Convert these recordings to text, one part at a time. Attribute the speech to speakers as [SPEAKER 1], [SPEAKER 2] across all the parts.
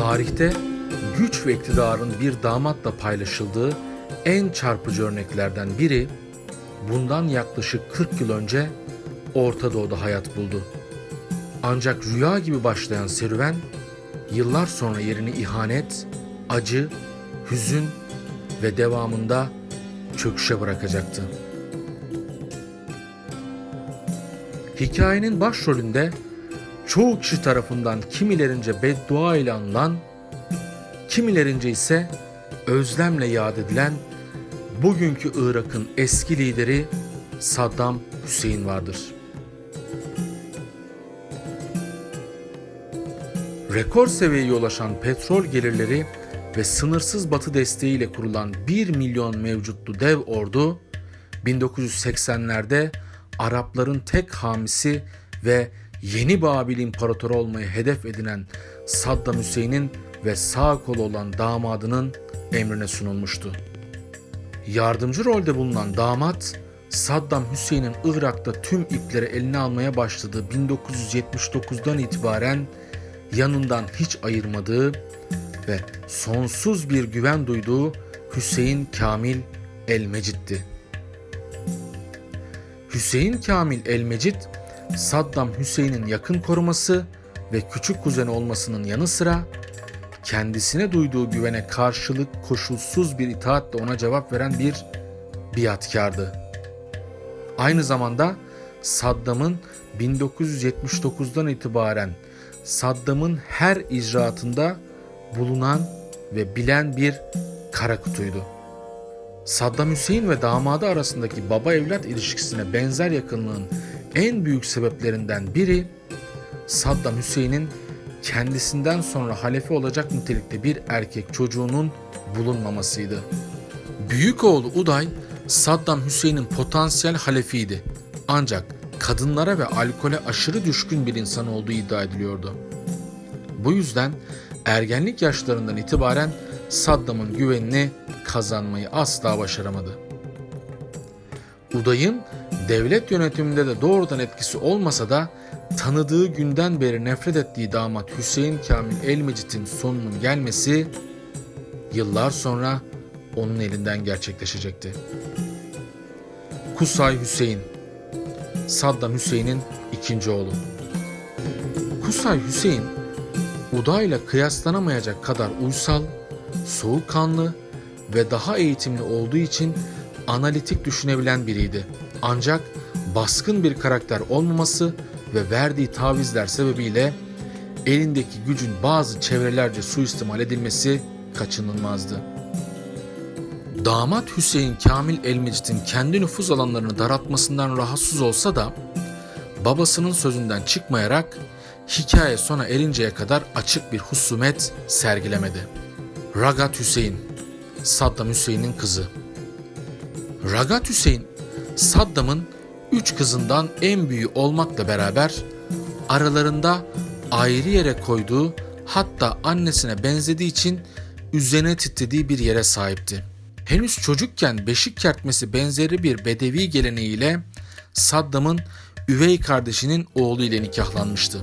[SPEAKER 1] Tarihte güç ve iktidarın bir damatla paylaşıldığı en çarpıcı örneklerden biri bundan yaklaşık 40 yıl önce Orta Doğu'da hayat buldu. Ancak rüya gibi başlayan serüven yıllar sonra yerini ihanet, acı, hüzün ve devamında çöküşe bırakacaktı. Hikayenin başrolünde çoğu kişi tarafından kimilerince beddua ile anılan, kimilerince ise özlemle yad edilen bugünkü Irak'ın eski lideri Saddam Hüseyin vardır. Rekor seviyeye ulaşan petrol gelirleri ve sınırsız batı desteğiyle kurulan 1 milyon mevcutlu dev ordu, 1980'lerde Arapların tek hamisi ve yeni Babil İmparatoru olmayı hedef edinen Saddam Hüseyin'in ve sağ kolu olan damadının emrine sunulmuştu. Yardımcı rolde bulunan damat, Saddam Hüseyin'in Irak'ta tüm ipleri eline almaya başladığı 1979'dan itibaren yanından hiç ayırmadığı ve sonsuz bir güven duyduğu Hüseyin Kamil el-Mecid'di. Hüseyin Kamil el-Mecid, Saddam Hüseyin'in yakın koruması ve küçük kuzeni olmasının yanı sıra kendisine duyduğu güvene karşılık koşulsuz bir itaatle ona cevap veren bir biatkardı. Aynı zamanda Saddam'ın 1979'dan itibaren Saddam'ın her icraatında bulunan ve bilen bir kara kutuydu. Saddam Hüseyin ve damadı arasındaki baba evlat ilişkisine benzer yakınlığın en büyük sebeplerinden biri Saddam Hüseyin'in kendisinden sonra halefe olacak nitelikte bir erkek çocuğunun bulunmamasıydı. Büyük oğlu Uday, Saddam Hüseyin'in potansiyel halefiydi. Ancak kadınlara ve alkole aşırı düşkün bir insan olduğu iddia ediliyordu. Bu yüzden ergenlik yaşlarından itibaren Saddam'ın güvenini kazanmayı asla başaramadı. Uday'ın devlet yönetiminde de doğrudan etkisi olmasa da tanıdığı günden beri nefret ettiği damat Hüseyin Kamil el-Mecid'in sonunun gelmesi yıllar sonra onun elinden gerçekleşecekti. Kusay Hüseyin, Saddam Hüseyin'in ikinci oğlu. Kusay Hüseyin, Uday'la kıyaslanamayacak kadar uysal, soğukkanlı ve daha eğitimli olduğu için analitik düşünebilen biriydi. Ancak baskın bir karakter olmaması ve verdiği tavizler sebebiyle elindeki gücün bazı çevrelerce suistimal edilmesi kaçınılmazdı. Damat Hüseyin Kamil el-Mecid'in kendi nüfuz alanlarını daraltmasından rahatsız olsa da babasının sözünden çıkmayarak hikaye sona erinceye kadar açık bir husumet sergilemedi. Ragat Hüseyin, Saddam Hüseyin'in kızı. Ragat Hüseyin, Saddam'ın 3 kızından en büyüğü olmakla beraber aralarında ayrı yere koyduğu, hatta annesine benzediği için üzerine titrediği bir yere sahipti. Henüz çocukken beşik kertmesi benzeri bir bedevi geleneğiyle Saddam'ın üvey kardeşinin oğlu ile nikahlanmıştı.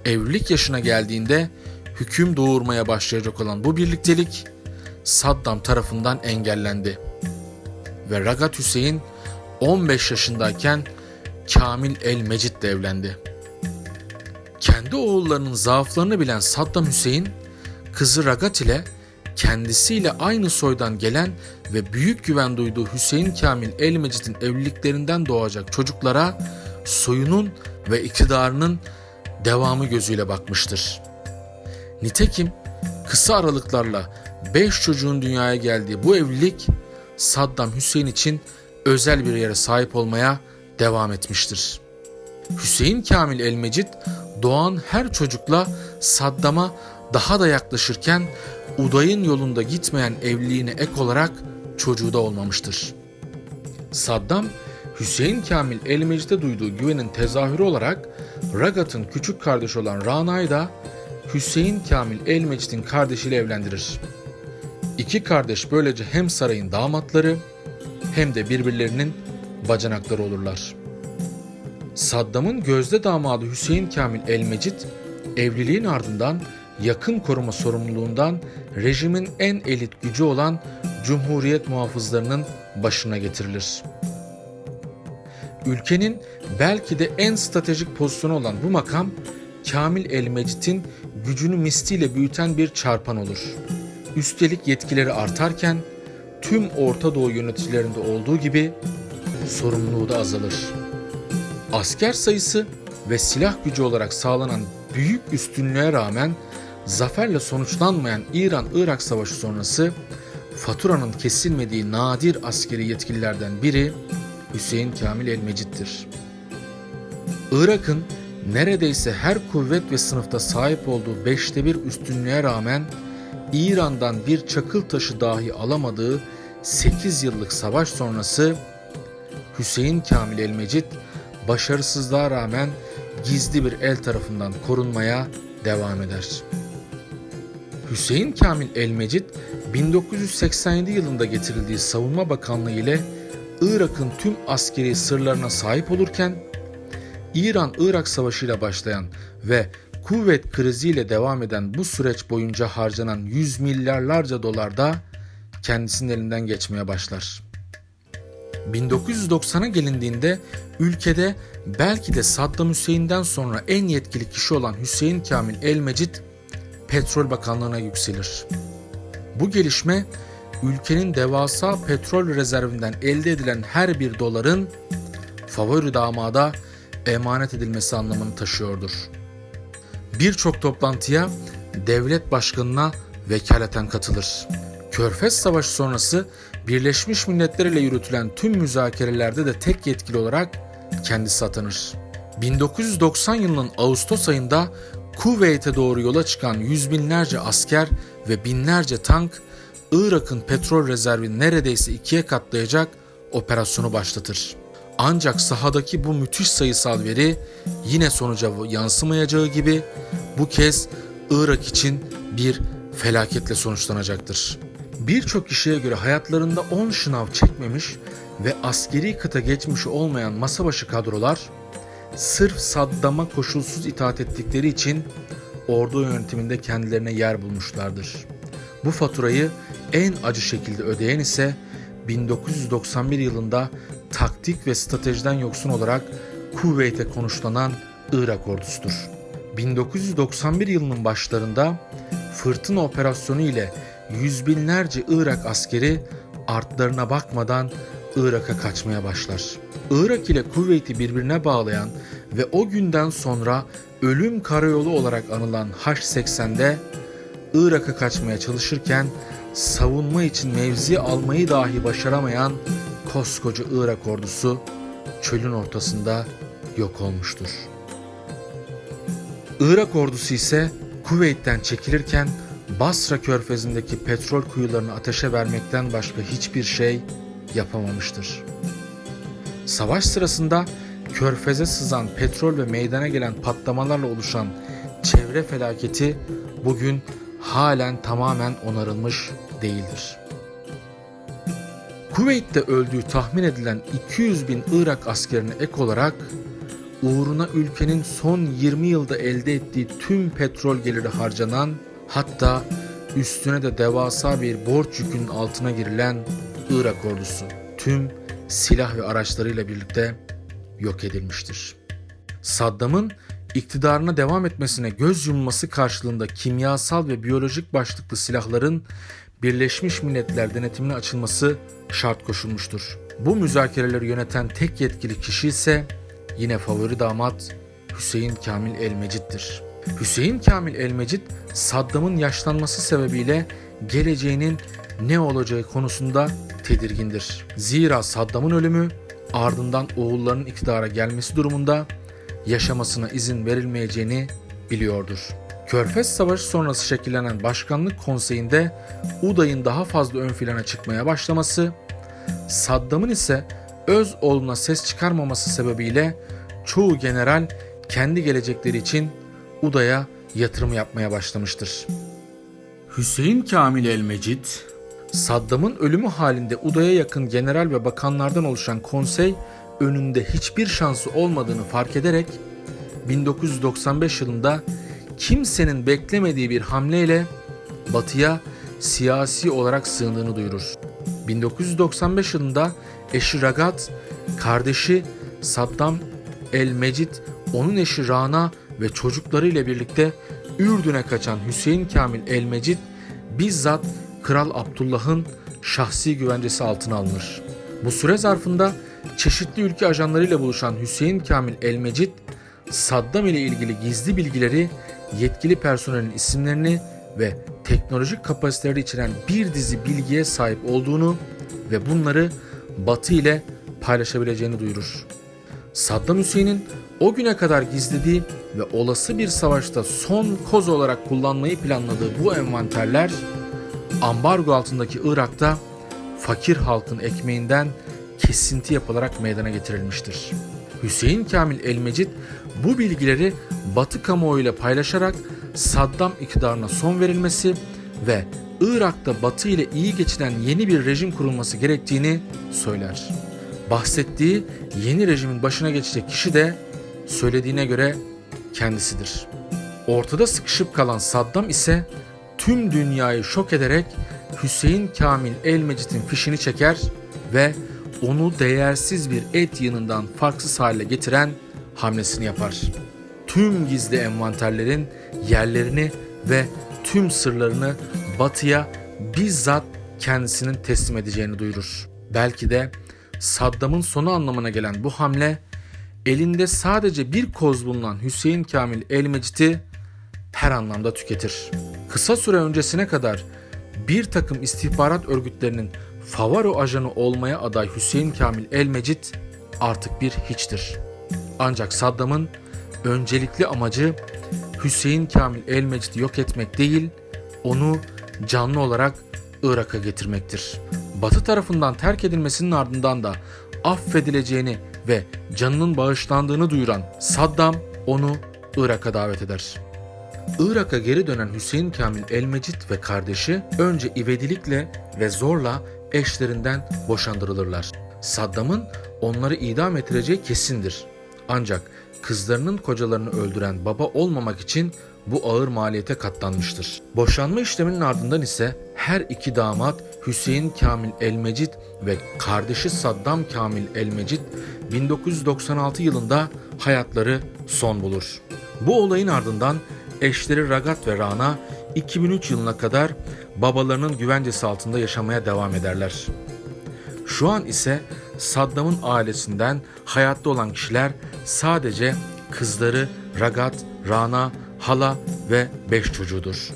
[SPEAKER 1] Evlilik yaşına geldiğinde hüküm doğurmaya başlayacak olan bu birliktelik Saddam tarafından engellendi ve Ragat Hüseyin 15 yaşındayken Kamil el-Mecid ile evlendi. Kendi oğullarının zaaflarını bilen Saddam Hüseyin, kızı Ragat ile kendisiyle aynı soydan gelen ve büyük güven duyduğu Hüseyin Kamil el-Mecid'in evliliklerinden doğacak çocuklara soyunun ve iktidarının devamı gözüyle bakmıştır. Nitekim kısa aralıklarla 5 çocuğun dünyaya geldiği bu evlilik Saddam Hüseyin için özel bir yere sahip olmaya devam etmiştir. Hüseyin Kamil el-Mecid doğan her çocukla Saddam'a daha da yaklaşırken Uday'ın yolunda gitmeyen evliliğine ek olarak çocuğu da olmamıştır. Saddam, Hüseyin Kamil el-Mecid'e duyduğu güvenin tezahürü olarak Ragat'ın küçük kardeşi olan Rana'yı da Hüseyin Kamil el-Mecid'in kardeşiyle evlendirir. İki kardeş böylece hem sarayın damatları hem de birbirlerinin bacanakları olurlar. Saddam'ın gözde damadı Hüseyin Kamil el-Mecid, evliliğin ardından yakın koruma sorumluluğundan rejimin en elit gücü olan Cumhuriyet muhafızlarının başına getirilir. Ülkenin belki de en stratejik pozisyonu olan bu makam, Kamil el-Mecid'in gücünü misliyle büyüten bir çarpan olur. Üstelik yetkileri artarken tüm Orta Doğu yöneticilerinde olduğu gibi sorumluluğu da azalır. Asker sayısı ve silah gücü olarak sağlanan büyük üstünlüğe rağmen zaferle sonuçlanmayan İran-Irak Savaşı sonrası faturanın kesilmediği nadir askeri yetkililerden biri Hüseyin Kamil el-Mecid'dir. Irak'ın neredeyse her kuvvet ve sınıfta sahip olduğu 5'te 1 üstünlüğe rağmen İran'dan bir çakıl taşı dahi alamadığı 8 yıllık savaş sonrası Hüseyin Kamil el-Mecid başarısızlığa rağmen gizli bir el tarafından korunmaya devam eder. Hüseyin Kamil el-Mecid 1987 yılında getirildiği Savunma Bakanlığı ile Irak'ın tüm askeri sırlarına sahip olurken İran-Irak Savaşı ile başlayan ve kuvvet kriziyle devam eden bu süreç boyunca harcanan yüz milyarlarca dolar da kendisinin elinden geçmeye başlar. 1990'a gelindiğinde ülkede belki de Saddam Hüseyin'den sonra en yetkili kişi olan Hüseyin Kamil el-Mecid Petrol Bakanlığı'na yükselir. Bu gelişme ülkenin devasa petrol rezervinden elde edilen her bir doların favori damada emanet edilmesi anlamını taşıyordur. Birçok toplantıya devlet başkanına vekaleten katılır. Körfez Savaşı sonrası Birleşmiş Milletler ile yürütülen tüm müzakerelerde de tek yetkili olarak kendisi atanır. 1990 yılının Ağustos ayında Kuveyt'e doğru yola çıkan yüz binlerce asker ve binlerce tank, Irak'ın petrol rezervini neredeyse ikiye katlayacak operasyonu başlatır. Ancak sahadaki bu müthiş sayısal veri yine sonuca yansımayacağı gibi bu kez Irak için bir felaketle sonuçlanacaktır. Birçok kişiye göre hayatlarında 10 şınav çekmemiş ve askeri kıta geçmişi olmayan masabaşı kadrolar sırf Saddam'a koşulsuz itaat ettikleri için ordu yönetiminde kendilerine yer bulmuşlardır. Bu faturayı en acı şekilde ödeyen ise 1991 yılında taktik ve stratejiden yoksun olarak Kuveyt'e konuşlanan Irak ordusudur. 1991 yılının başlarında Fırtına Operasyonu ile yüz binlerce Irak askeri artlarına bakmadan Irak'a kaçmaya başlar. Irak ile Kuveyt'i birbirine bağlayan ve o günden sonra ölüm karayolu olarak anılan H-80'de Irak'a kaçmaya çalışırken savunma için mevzi almayı dahi başaramayan koskoca Irak ordusu çölün ortasında yok olmuştur. Irak ordusu ise Kuveyt'ten çekilirken Basra Körfezi'ndeki petrol kuyularını ateşe vermekten başka hiçbir şey yapamamıştır. Savaş sırasında Körfez'e sızan petrol ve meydana gelen patlamalarla oluşan çevre felaketi bugün halen tamamen onarılmış değildir. Kuveyt'te öldüğü tahmin edilen 200 bin Irak askerine ek olarak uğruna ülkenin son 20 yılda elde ettiği tüm petrol geliri harcanan, hatta üstüne de devasa bir borç yükünün altına girilen Irak ordusu tüm silah ve araçlarıyla birlikte yok edilmiştir. Saddam'ın iktidarına devam etmesine göz yumması karşılığında kimyasal ve biyolojik başlıklı silahların Birleşmiş Milletler denetimine açılması şart koşulmuştur. Bu müzakereleri yöneten tek yetkili kişi ise yine favori damat Hüseyin Kamil el-Mecid'dir. Hüseyin Kamil el-Mecid, Saddam'ın yaşlanması sebebiyle geleceğinin ne olacağı konusunda tedirgindir. Zira Saddam'ın ölümü ardından oğullarının iktidara gelmesi durumunda yaşamasına izin verilmeyeceğini biliyordur. Körfez Savaşı sonrası şekillenen Başkanlık Konseyi'nde UDA'nın daha fazla ön plana çıkmaya başlaması, Saddam'ın ise öz oğluna ses çıkarmaması sebebiyle çoğu general kendi gelecekleri için UDA'ya yatırım yapmaya başlamıştır. Hüseyin Kamil el-Mecid, Saddam'ın ölümü halinde UDA'ya yakın general ve bakanlardan oluşan konsey önünde hiçbir şansı olmadığını fark ederek 1995 yılında kimsenin beklemediği bir hamleyle Batı'ya siyasi olarak sığındığını duyurur. 1995 yılında eşi Ragat, kardeşi Saddam el-Mecid, onun eşi Rana ve çocuklarıyla birlikte Ürdün'e kaçan Hüseyin Kamil el-Mecid bizzat Kral Abdullah'ın şahsi güvencesi altına alınır. Bu süre zarfında çeşitli ülke ajanlarıyla buluşan Hüseyin Kamil el-Mecid, Saddam ile ilgili gizli bilgileri, yetkili personelin isimlerini ve teknolojik kapasiteleri içeren bir dizi bilgiye sahip olduğunu ve bunları Batı ile paylaşabileceğini duyurur. Saddam Hüseyin'in o güne kadar gizlediği ve olası bir savaşta son koz olarak kullanmayı planladığı bu envanterler, ambargo altındaki Irak'ta fakir halkın ekmeğinden kesinti yapılarak meydana getirilmiştir. Hüseyin Kamil el-Mecid bu bilgileri Batı kamuoyuyla paylaşarak Saddam iktidarına son verilmesi ve Irak'ta Batı ile iyi geçinen yeni bir rejim kurulması gerektiğini söyler. Bahsettiği yeni rejimin başına geçecek kişi de söylediğine göre kendisidir. Ortada sıkışıp kalan Saddam ise tüm dünyayı şok ederek Hüseyin Kamil el-Mecid'in fişini çeker ve onu değersiz bir et yığınından farksız hale getiren hamlesini yapar. Tüm gizli envanterlerin yerlerini ve tüm sırlarını Batı'ya bizzat kendisinin teslim edeceğini duyurur. Belki de Saddam'ın sonu anlamına gelen bu hamle, elinde sadece bir koz bulunan Hüseyin Kamil el-Mecid'i her anlamda tüketir. Kısa süre öncesine kadar bir takım istihbarat örgütlerinin favori ajanı olmaya aday Hüseyin Kamil el-Mecid artık bir hiçtir. Ancak Saddam'ın öncelikli amacı Hüseyin Kamil el-Mecid'i yok etmek değil, onu canlı olarak Irak'a getirmektir. Batı tarafından terk edilmesinin ardından da affedileceğini ve canının bağışlandığını duyuran Saddam onu Irak'a davet eder. Irak'a geri dönen Hüseyin Kamil el-Mecid ve kardeşi önce ivedilikle ve zorla eşlerinden boşandırılırlar. Saddam'ın onları idam ettireceği kesindir. Ancak kızlarının kocalarını öldüren baba olmamak için bu ağır maliyete katlanmıştır. Boşanma işleminin ardından ise her iki damat Hüseyin Kamil el-Mecid ve kardeşi Saddam Kamil el-Mecid 1996 yılında hayatları son bulur. Bu olayın ardından eşleri Ragat ve Rana 2003 yılına kadar babalarının güvencesi altında yaşamaya devam ederler. Şu an ise Saddam'ın ailesinden hayatta olan kişiler sadece kızları Ragat, Rana, hala ve 5 çocuğudur.